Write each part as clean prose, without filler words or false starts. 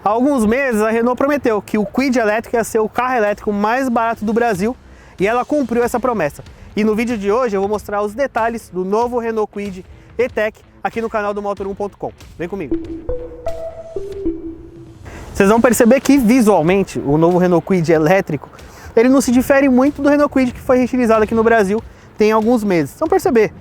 Há alguns meses a Renault prometeu que o Kwid elétrico ia ser o carro elétrico mais barato do Brasil e ela cumpriu essa promessa. E no vídeo de hoje eu vou mostrar os detalhes do novo Renault Kwid E-Tech aqui no canal do Motor1.com. Vem comigo! Vocês vão perceber que visualmente o novo Renault Kwid elétrico ele não se difere muito do Renault Kwid que foi reutilizado aqui no Brasil tem alguns meses. Vocês vão perceber.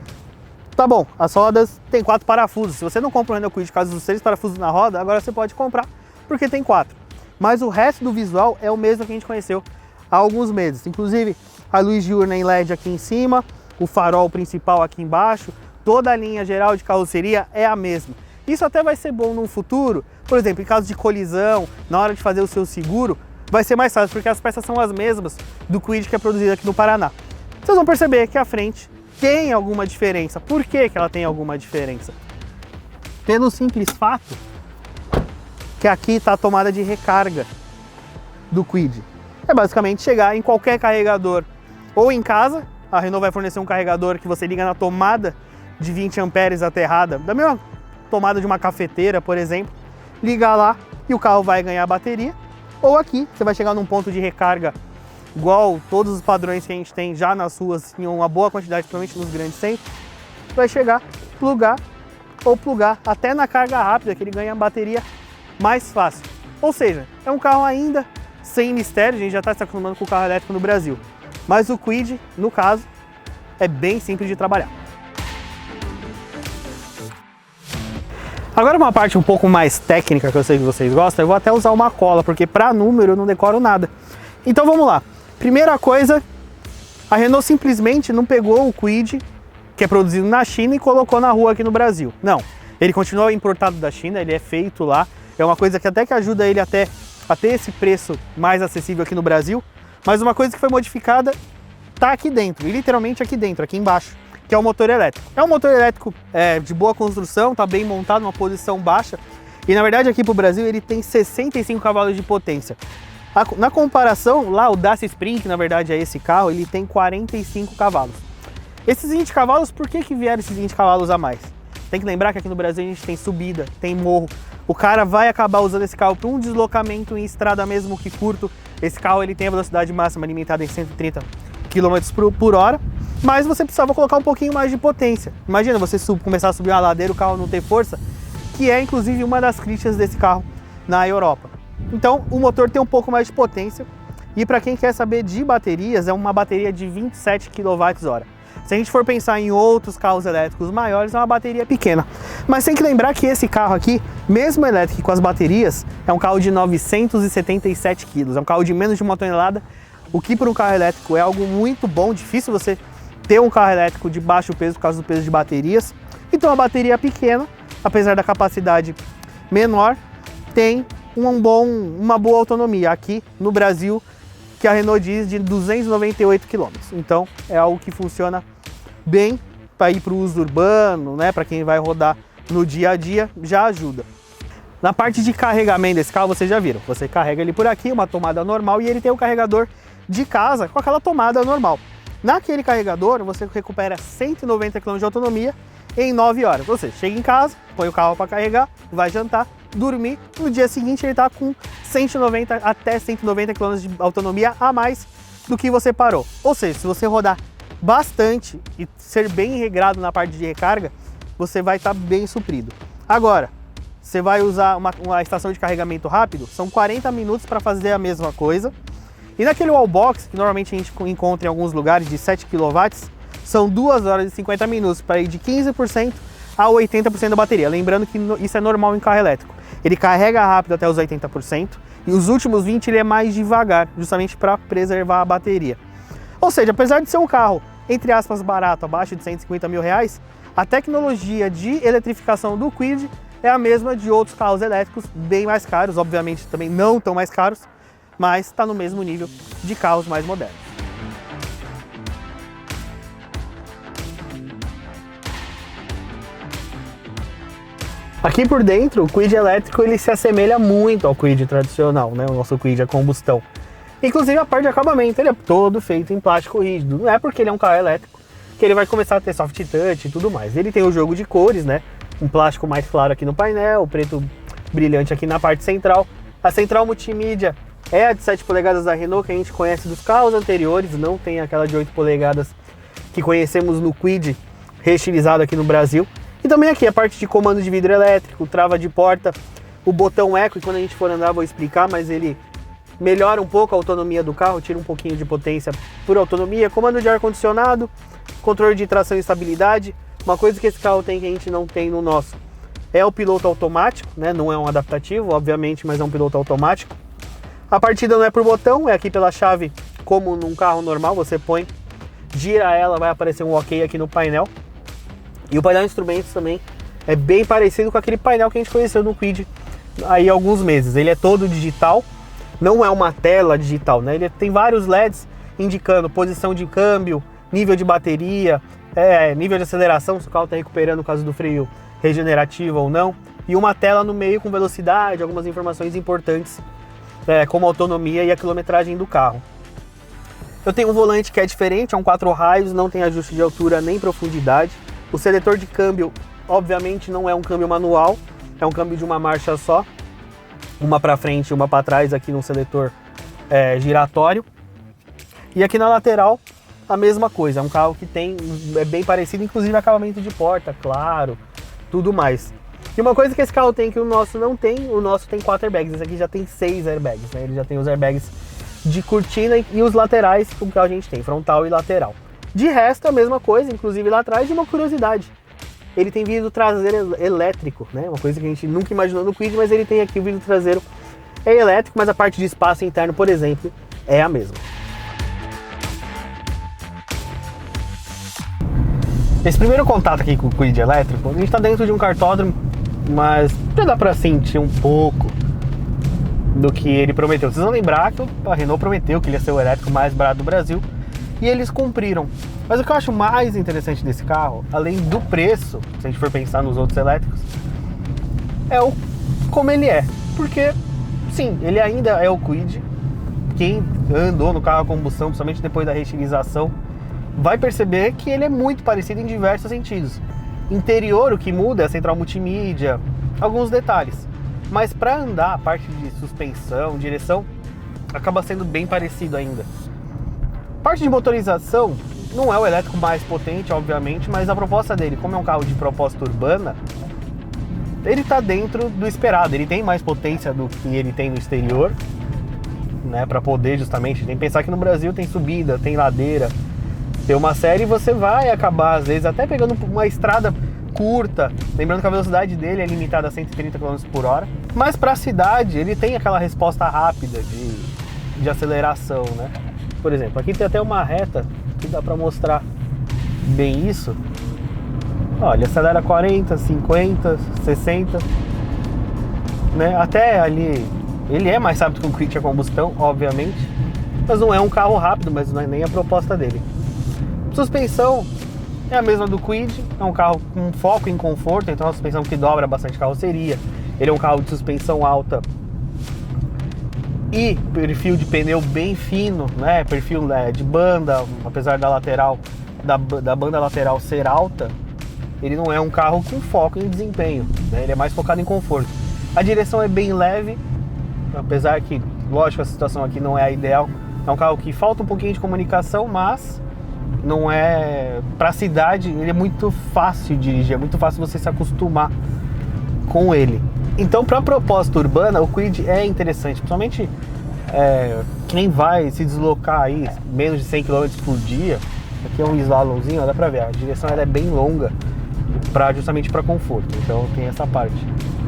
Tá bom, as rodas tem 4 parafusos. Se você não compra um Renault Kwid por causa dos 6 parafusos na roda, agora você pode comprar porque tem 4. Mas o resto do visual é o mesmo que a gente conheceu há alguns meses. Inclusive a luz diurna em LED aqui em cima, o farol principal aqui embaixo, toda a linha geral de carroceria é a mesma. Isso até vai ser bom no futuro, por exemplo, em caso de colisão, na hora de fazer o seu seguro, vai ser mais fácil, porque as peças são as mesmas do Kwid que é produzido aqui no Paraná. Vocês vão perceber que a frente tem alguma diferença. Por que ela tem alguma diferença? Pelo simples fato que aqui está a tomada de recarga do Kwid. É basicamente chegar em qualquer carregador ou em casa, a Renault vai fornecer um carregador que você liga na tomada de 20 amperes aterrada, da mesma tomada de uma cafeteira, por exemplo, liga lá e o carro vai ganhar bateria. Ou aqui, você vai chegar num ponto de recarga igual todos os padrões que a gente tem já nas ruas, em uma boa quantidade, principalmente nos grandes centros, vai chegar, plugar ou plugar até na carga rápida, que ele ganha bateria mais fácil. Ou seja, é um carro ainda sem mistério, a gente já está se acostumando com o carro elétrico no Brasil. Mas o Kwid, no caso, é bem simples de trabalhar. Agora uma parte um pouco mais técnica que eu sei que vocês gostam, eu vou até usar uma cola, porque para número eu não decoro nada. Então vamos lá. Primeira coisa, a Renault simplesmente não pegou o Kwid, que é produzido na China, e colocou na rua aqui no Brasil. Não, ele continua importado da China, ele é feito lá. É uma coisa que até que ajuda ele até a ter esse preço mais acessível aqui no Brasil. Mas uma coisa que foi modificada está aqui dentro, e literalmente aqui dentro, aqui embaixo, que é o motor elétrico. É um motor elétrico de boa construção, está bem montado, uma posição baixa. E na verdade aqui para o Brasil ele tem 65 cavalos de potência. Na comparação, lá o Dacia Spring, que na verdade é esse carro, ele tem 45 cavalos. Esses 20 cavalos, por que vieram esses 20 cavalos a mais? Tem que lembrar que aqui no Brasil a gente tem subida, tem morro. O cara vai acabar usando esse carro para um deslocamento em estrada mesmo que curto. Esse carro ele tem a velocidade máxima limitada em 130 km por hora. Mas você precisava colocar um pouquinho mais de potência. Imagina você começar a subir uma ladeira, o carro não ter força, que é inclusive uma das críticas desse carro na Europa. Então o motor tem um pouco mais de potência e para quem quer saber de baterias, é uma bateria de 27 kWh. Se a gente for pensar em outros carros elétricos maiores, é uma bateria pequena. Mas tem que lembrar que esse carro aqui, mesmo elétrico com as baterias, é um carro de 977 kg, é um carro de menos de 1 tonelada, o que para um carro elétrico é algo muito bom, difícil você ter um carro elétrico de baixo peso por causa do peso de baterias. Então a bateria pequena, apesar da capacidade menor, tem uma boa autonomia aqui no Brasil, que a Renault diz de 298 km. Então é algo que funciona bem para ir para o uso urbano, né? Para quem vai rodar no dia a dia, já ajuda. Na parte de carregamento desse carro, vocês já viram, você carrega ele por aqui, uma tomada normal, e ele tem o carregador de casa com aquela tomada normal. Naquele carregador, você recupera 190 km de autonomia em 9 horas. Você chega em casa, põe o carro para carregar, vai jantar, dormir. No dia seguinte ele está com 190 até 190 km de autonomia a mais do que você parou. Ou seja, se você rodar bastante e ser bem regrado na parte de recarga, você vai estar bem suprido. Agora, você vai usar uma estação de carregamento rápido, são 40 minutos para fazer a mesma coisa. E naquele wallbox, que normalmente a gente encontra em alguns lugares de 7 kW, são 2 horas e 50 minutos para ir de 15% a 80% da bateria. Lembrando que isso é normal em carro elétrico. Ele carrega rápido até os 80% e os últimos 20% ele é mais devagar, justamente para preservar a bateria. Ou seja, apesar de ser um carro, entre aspas, barato, abaixo de 150 mil reais, a tecnologia de eletrificação do Kwid é a mesma de outros carros elétricos bem mais caros, obviamente também não tão mais caros, mas está no mesmo nível de carros mais modernos. Aqui por dentro, o Kwid elétrico ele se assemelha muito ao Kwid tradicional, né? O nosso Kwid a combustão. Inclusive a parte de acabamento, ele é todo feito em plástico rígido. Não é porque ele é um carro elétrico que ele vai começar a ter soft touch e tudo mais. Ele tem o jogo de cores, né? Um plástico mais claro aqui no painel, preto brilhante aqui na parte central. A central multimídia é a de 7 polegadas da Renault, que a gente conhece dos carros anteriores, não tem aquela de 8 polegadas que conhecemos no Kwid reestilizado aqui no Brasil. E também aqui a parte de comando de vidro elétrico, trava de porta, o botão eco, e quando a gente for andar vou explicar, mas ele melhora um pouco a autonomia do carro, tira um pouquinho de potência por autonomia, comando de ar-condicionado, controle de tração e estabilidade. Uma coisa que esse carro tem que a gente não tem no nosso é o piloto automático, né? Não é um adaptativo, obviamente, mas é um piloto automático. A partida não é por botão, é aqui pela chave, como num carro normal, você põe, gira ela, vai aparecer um OK aqui no painel. E o painel de instrumentos também é bem parecido com aquele painel que a gente conheceu no Kwid aí há alguns meses. Ele é todo digital, não é uma tela digital, né? Ele tem vários LEDs indicando posição de câmbio, nível de bateria, nível de aceleração, se o carro está recuperando por causa do freio regenerativo ou não, e uma tela no meio com velocidade, algumas informações importantes, como a autonomia e a quilometragem do carro. Eu tenho um volante que é diferente, é um 4 raios, não tem ajuste de altura nem profundidade. O seletor de câmbio, obviamente, não é um câmbio manual, é um câmbio de uma marcha só, uma para frente e uma para trás aqui no seletor giratório. E aqui na lateral, a mesma coisa, é um carro que é bem parecido, inclusive acabamento de porta, claro, tudo mais. E uma coisa que esse carro tem que o nosso não tem, o nosso tem 4 airbags, esse aqui já tem 6 airbags, né? Ele já tem os airbags de cortina e os laterais, o que a gente tem, frontal e lateral. De resto, a mesma coisa, inclusive lá atrás, de uma curiosidade. Ele tem vidro traseiro elétrico, né? Uma coisa que a gente nunca imaginou no Kwid, mas ele tem aqui o vidro traseiro elétrico, mas a parte de espaço interno, por exemplo, é a mesma. Esse primeiro contato aqui com o Kwid elétrico, a gente está dentro de um cartódromo, mas já dá para sentir um pouco do que ele prometeu. Vocês vão lembrar que a Renault prometeu que ele ia ser o elétrico mais barato do Brasil, e eles cumpriram. Mas o que eu acho mais interessante desse carro, além do preço, se a gente for pensar nos outros elétricos, é como ele é. Porque, sim, ele ainda é o Kwid. Quem andou no carro a combustão, principalmente depois da reestilização, vai perceber que ele é muito parecido em diversos sentidos. Interior, o que muda é a central multimídia, alguns detalhes. Mas para andar, a parte de suspensão, direção, acaba sendo bem parecido ainda. Parte de motorização, não é o elétrico mais potente, obviamente, mas a proposta dele, como é um carro de proposta urbana, ele está dentro do esperado. Ele tem mais potência do que ele tem no exterior, né, para poder justamente, tem que pensar que no Brasil tem subida, tem ladeira, tem uma série e você vai acabar, às vezes, até pegando uma estrada curta, lembrando que a velocidade dele é limitada a 130 km por hora, mas para a cidade ele tem aquela resposta rápida de aceleração, né? Por exemplo, aqui tem até uma reta que dá para mostrar bem isso. Olha, acelera 40, 50, 60, né? Até ali, ele é mais rápido que um Kwid a combustão, obviamente, mas não é um carro rápido, mas não é nem a proposta dele. Suspensão é a mesma do Kwid, é um carro com foco em conforto, então é uma suspensão que dobra bastante carroceria. Ele é um carro de suspensão alta e perfil de pneu bem fino, né? Perfil de banda, apesar da lateral, da banda lateral ser alta, ele não é um carro com foco em desempenho, né? Ele é mais focado em conforto. A direção é bem leve, apesar que, lógico, a situação aqui não é a ideal. É um carro que falta um pouquinho de comunicação, mas não é... Para a cidade, ele é muito fácil de dirigir, é muito fácil você se acostumar com ele. Então, para a proposta urbana, o Kwid é interessante, principalmente quem vai se deslocar aí menos de 100 km por dia. Aqui é um slalomzinho, dá para ver, a direção ela é bem longa, justamente para conforto, então tem essa parte.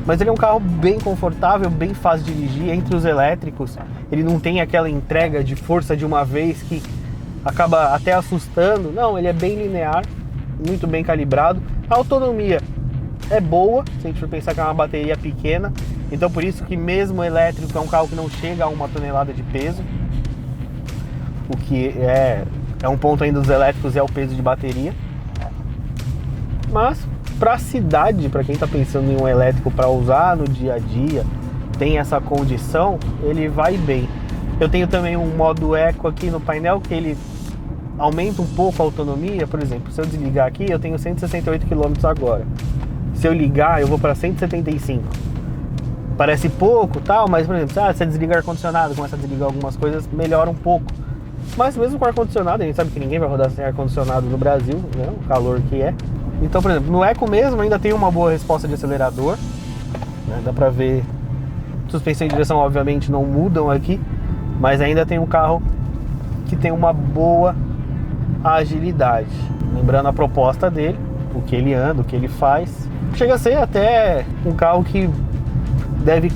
Mas ele é um carro bem confortável, bem fácil de dirigir. Entre os elétricos, ele não tem aquela entrega de força de uma vez que acaba até assustando. Não, ele é bem linear, muito bem calibrado. A autonomia é boa, se a gente for pensar que é uma bateria pequena. Então por isso que mesmo elétrico é um carro que não chega a 1 tonelada de peso. O que é um ponto ainda dos elétricos, é o peso de bateria. Mas para a cidade, para quem está pensando em um elétrico para usar no dia a dia, tem essa condição, ele vai bem. Eu tenho também um modo eco aqui no painel, que ele aumenta um pouco a autonomia. Por exemplo, se eu desligar aqui, eu tenho 168 km agora. Se eu ligar, eu vou para 175. parece pouco, tal, mas, por exemplo, você desliga o ar-condicionado, começa a desligar algumas coisas, melhora um pouco. Mas mesmo com ar-condicionado, a gente sabe que ninguém vai rodar sem ar-condicionado no Brasil, né? O calor que é. Então, por exemplo, no Eco mesmo ainda tem uma boa resposta de acelerador, né? Dá pra ver, suspensão e direção obviamente não mudam aqui, mas ainda tem um carro que tem uma boa agilidade. Lembrando a proposta dele, o que ele anda, o que ele faz. Chega a ser até um carro que deve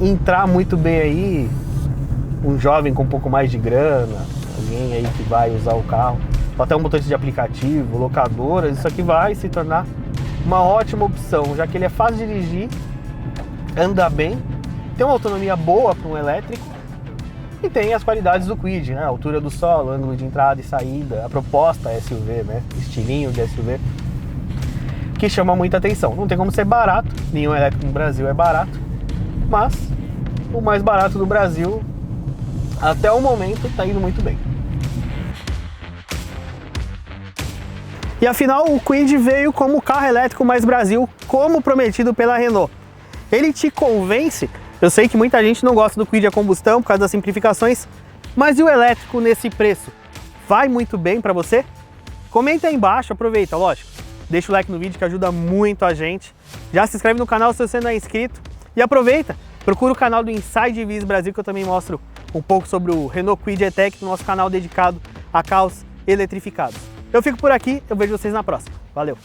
entrar muito bem aí, um jovem com um pouco mais de grana, alguém aí que vai usar o carro, até um motorista de aplicativo, locadoras, isso aqui vai se tornar uma ótima opção, já que ele é fácil de dirigir, anda bem, tem uma autonomia boa para um elétrico e tem as qualidades do Kwid, né? A altura do solo, ângulo de entrada e saída, a proposta SUV, né? Estilinho de SUV, que chama muita atenção. Não tem como ser barato, nenhum elétrico no Brasil é barato, mas o mais barato do Brasil até o momento está indo muito bem. E afinal o Kwid veio como o carro elétrico mais Brasil, como prometido pela Renault. Ele te convence? Eu sei que muita gente não gosta do Kwid a combustão por causa das simplificações, mas e o elétrico nesse preço? Vai muito bem para você? Comenta aí embaixo, aproveita, lógico. Deixa o like no vídeo que ajuda muito a gente. Já se inscreve no canal se você não é inscrito. E aproveita, procura o canal do Inside EVs Brasil, que eu também mostro um pouco sobre o Renault Kwid E-Tech no nosso canal dedicado a carros eletrificados. Eu fico por aqui, eu vejo vocês na próxima. Valeu!